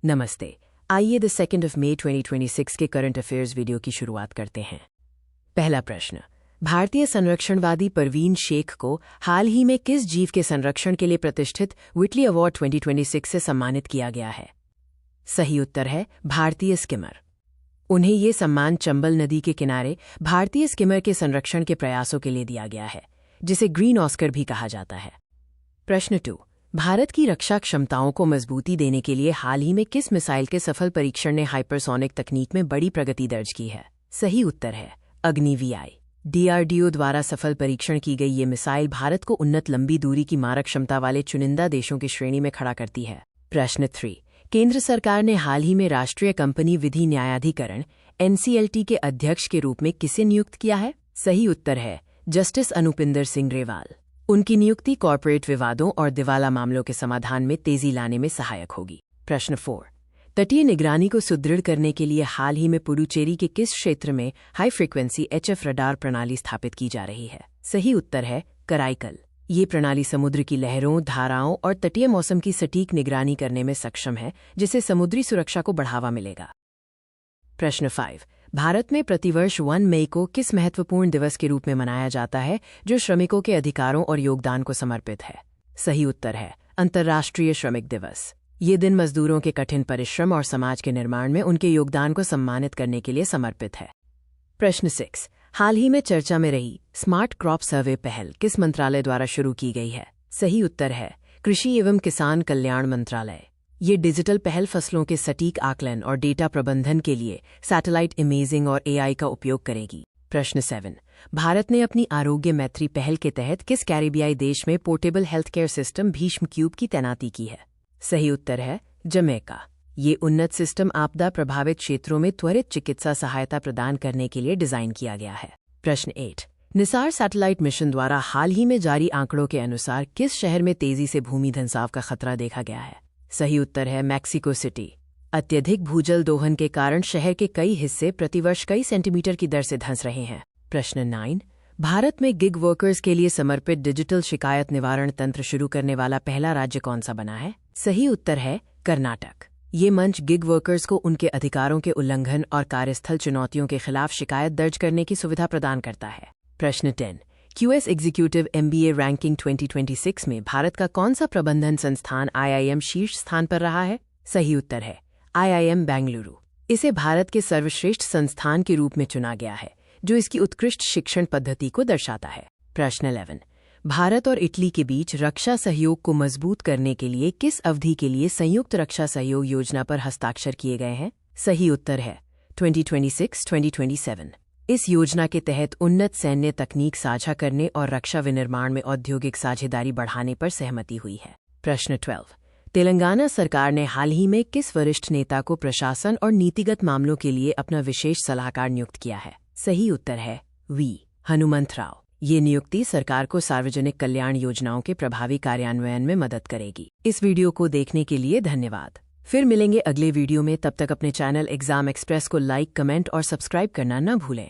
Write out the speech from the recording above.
नमस्ते। आइए द 2 मई 2026 के करंट अफेयर्स वीडियो की शुरुआत करते हैं। पहला प्रश्न, भारतीय संरक्षणवादी परवीन शेख को हाल ही में किस जीव के संरक्षण के लिए प्रतिष्ठित व्हिटली अवार्ड 2026 से सम्मानित किया गया है? सही उत्तर है भारतीय स्किमर। उन्हें ये सम्मान चंबल नदी के किनारे भारतीय स्किमर के संरक्षण के प्रयासों के लिए दिया गया है, जिसे ग्रीन ऑस्कर भी कहा जाता है। प्रश्न 2, भारत की रक्षा क्षमताओं को मजबूती देने के लिए हाल ही में किस मिसाइल के सफल परीक्षण ने हाइपरसोनिक तकनीक में बड़ी प्रगति दर्ज की है? सही उत्तर है अग्नि-वी। डीआरडीओ द्वारा सफल परीक्षण की गई ये मिसाइल भारत को उन्नत लंबी दूरी की मारक क्षमता वाले चुनिंदा देशों की श्रेणी में खड़ा करती है। प्रश्न 3, केंद्र सरकार ने हाल ही में राष्ट्रीय कंपनी विधि न्यायाधिकरण NCLT के अध्यक्ष के रूप में किसे नियुक्त किया है? सही उत्तर है जस्टिस अनुपिंदर सिंह ग्रेवाल। उनकी नियुक्ति कॉर्पोरेट विवादों और दिवाला मामलों के समाधान में तेजी लाने में सहायक होगी। प्रश्न 4, तटीय निगरानी को सुदृढ़ करने के लिए हाल ही में पुडुचेरी के किस क्षेत्र में हाई फ्रीक्वेंसी HF रडार प्रणाली स्थापित की जा रही है? सही उत्तर है कराईकल। ये प्रणाली समुद्र की लहरों, धाराओं और तटीय मौसम की सटीक निगरानी करने में सक्षम है, जिससे समुद्री सुरक्षा को बढ़ावा मिलेगा। प्रश्न 5, भारत में प्रतिवर्ष 1 मई को किस महत्वपूर्ण दिवस के रूप में मनाया जाता है जो श्रमिकों के अधिकारों और योगदान को समर्पित है? सही उत्तर है अंतर्राष्ट्रीय श्रमिक दिवस। ये दिन मजदूरों के कठिन परिश्रम और समाज के निर्माण में उनके योगदान को सम्मानित करने के लिए समर्पित है। प्रश्न 6, हाल ही में चर्चा में रही स्मार्ट क्रॉप सर्वे पहल किस मंत्रालय द्वारा शुरू की गई है? सही उत्तर है कृषि एवं किसान कल्याण मंत्रालय। ये डिजिटल पहल फसलों के सटीक आकलन और डेटा प्रबंधन के लिए सैटेलाइट इमेजिंग और AI का उपयोग करेगी। प्रश्न 7, भारत ने अपनी आरोग्य मैत्री पहल के तहत किस कैरिबियाई देश में portable health care system Bhishma cube की तैनाती की है? सही उत्तर है जमैका। ये उन्नत सिस्टम आपदा प्रभावित क्षेत्रों में त्वरित चिकित्सा सहायता प्रदान करने के लिए डिजाइन किया गया है। प्रश्न 8, निसार सैटेलाइट मिशन द्वारा हाल ही में जारी आंकड़ों के अनुसार किस शहर में तेजी से भूमि धंसाव का खतरा देखा गया है? सही उत्तर है मैक्सिको सिटी। अत्यधिक भूजल दोहन के कारण शहर के कई हिस्से प्रतिवर्ष कई सेंटीमीटर की दर से धंस रहे हैं। प्रश्न 9, भारत में गिग वर्कर्स के लिए समर्पित डिजिटल शिकायत निवारण तंत्र शुरू करने वाला पहला राज्य कौन सा बना है? सही उत्तर है कर्नाटक। ये मंच गिग वर्कर्स को उनके अधिकारों के उल्लंघन और कार्यस्थल चुनौतियों के खिलाफ शिकायत दर्ज करने की सुविधा प्रदान करता है। प्रश्न 10, QS एग्जीक्यूटिव MBA रैंकिंग 2026 में भारत का कौन सा प्रबंधन संस्थान IIM शीर्ष स्थान पर रहा है? सही उत्तर है IIM बेंगलुरु। इसे भारत के सर्वश्रेष्ठ संस्थान के रूप में चुना गया है, जो इसकी उत्कृष्ट शिक्षण पद्धति को दर्शाता है। प्रश्न 11, भारत और इटली के बीच रक्षा सहयोग को मजबूत करने के लिए किस अवधि के लिए संयुक्त रक्षा सहयोग योजना पर हस्ताक्षर किए गए हैं? सही उत्तर है 2026-2027। इस योजना के तहत उन्नत सैन्य तकनीक साझा करने और रक्षा विनिर्माण में औद्योगिक साझेदारी बढ़ाने पर सहमति हुई है। प्रश्न 12, तेलंगाना सरकार ने हाल ही में किस वरिष्ठ नेता को प्रशासन और नीतिगत मामलों के लिए अपना विशेष सलाहकार नियुक्त किया है? सही उत्तर है V. हनुमंतराव। ये नियुक्ति सरकार को सार्वजनिक कल्याण योजनाओं के प्रभावी कार्यान्वयन में मदद करेगी। इस वीडियो को देखने के लिए धन्यवाद। फिर मिलेंगे अगले वीडियो में। तब तक अपने चैनल एग्जाम एक्सप्रेस को लाइक, कमेंट और सब्सक्राइब करना न भूलें।